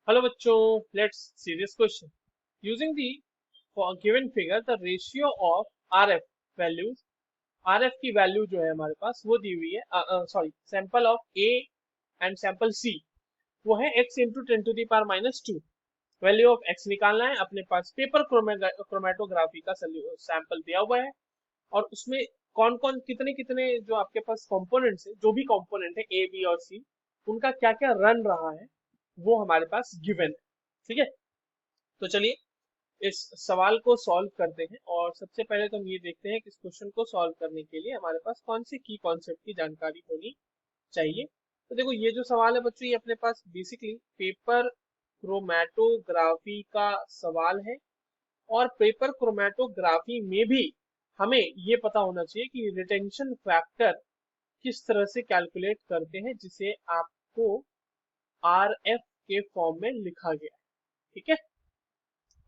Hello बच्चों, let's see this question. Using the given figure, the ratio of RF values, RF की value जो है हमारे पास वो दी हुई है, sorry sample of A and sample C वो है x into ten to the power minus two. Value of x निकालना है। अपने पास पेपर क्रोमेटोग्राफी का सैंपल दिया हुआ है और उसमें कौन कौन कितने कितने जो आपके पास कंपोनेंट्स है, जो भी कंपोनेंट है A B और C, उनका क्या क्या रन रहा है वो हमारे पास गिवन है। ठीक है, तो चलिए इस सवाल को सॉल्व करते हैं। और सबसे पहले तो हम ये देखते हैं कि इस क्वेश्चन को सॉल्व करने के लिए हमारे पास कौन सी की कॉन्सेप्ट की जानकारी होनी चाहिए। तो देखो ये जो सवाल है बच्चों, ये अपने पास बेसिकली पेपर क्रोमैटोग्राफी का सवाल है। और पेपर क्रोमैटोग्राफी में भी हमें ये पता होना चाहिए कि रिटेंशन फैक्टर किस तरह से कैलकुलेट करते हैं, जिसे आपको आर एफ के फॉर्म में लिखा गया है। ठीक है,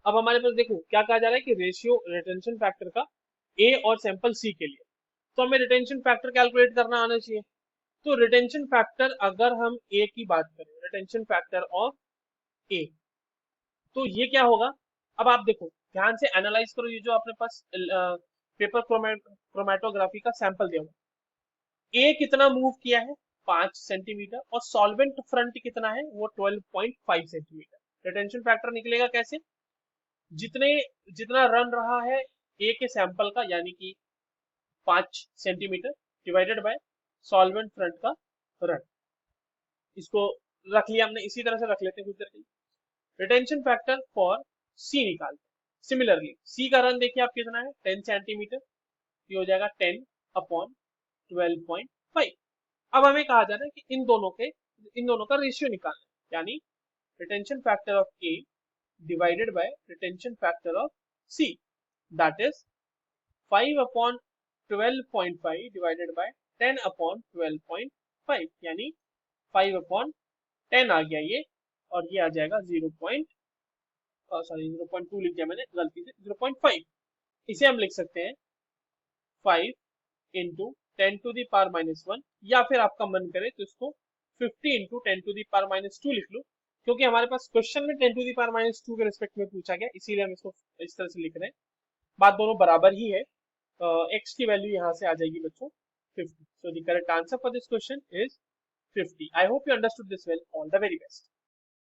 अब हमारे पास देखो क्या कहा जा रहा है कि रेशियो रिटेंशन फैक्टर का ए और सैंपल सी के लिए, तो हमें रिटेंशन फैक्टर कैलकुलेट करना आना चाहिए। तो रिटेंशन फैक्टर अगर हम ए की बात करें, रिटेंशन फैक्टर ऑफ ए, तो ये क्या होगा। अब आप देखो ध्यान से एनालाइज करो, ये जो अपने पास पेपर क्रोमैटोग्राफी का सैंपल दिया हुआ, ए कितना मूव किया है 5 सेंटीमीटर और सॉल्वेंट फ्रंट कितना है वो 12.5 सेंटीमीटर। रिटेंशन फैक्टर निकलेगा कैसे, जितने जितना रन रहा है ए के सैंपल का, यानी कि 5 centimetre divided by solvent front का रन। इसको रख लिया हमने, इसी तरह से रख लेते हैं कुछ देर के लिए। रिटेंशन फैक्टर फॉर सी निकालते हैं। सिमिलरली सी का रन देखिए आप कितना है 10 सेंटीमीटर, ये हो जाएगा 10/12.5। अब हमें कहा जा रहा है कि इन दोनों का रेशियो निकालना है, यानी retention factor of A divided by retention factor of C, that is 5/12.5 divided by 10/12.5, यानी 5/10 आ गया ये, और ये आ जाएगा 0.2 लिख दिया मैंने गलती से, 0.5। इसे हम लिख सकते हैं 5 × 10⁻⁻1, या फिर आपका मन करे तो इसको 50 × 10⁻² लिख लो, क्योंकि हमारे पास क्वेश्चन में 10⁻² के रिस्पेक्ट में पूछा गया, इसीलिए हम इसको इस तरह से लिख रहे हैं। बात दोनों बराबर ही है। एक्स की वैल्यू यहाँ से आ जाएगी बच्चों 50। So the correct answer for this question is 50। I hope you understood this well. All the very best.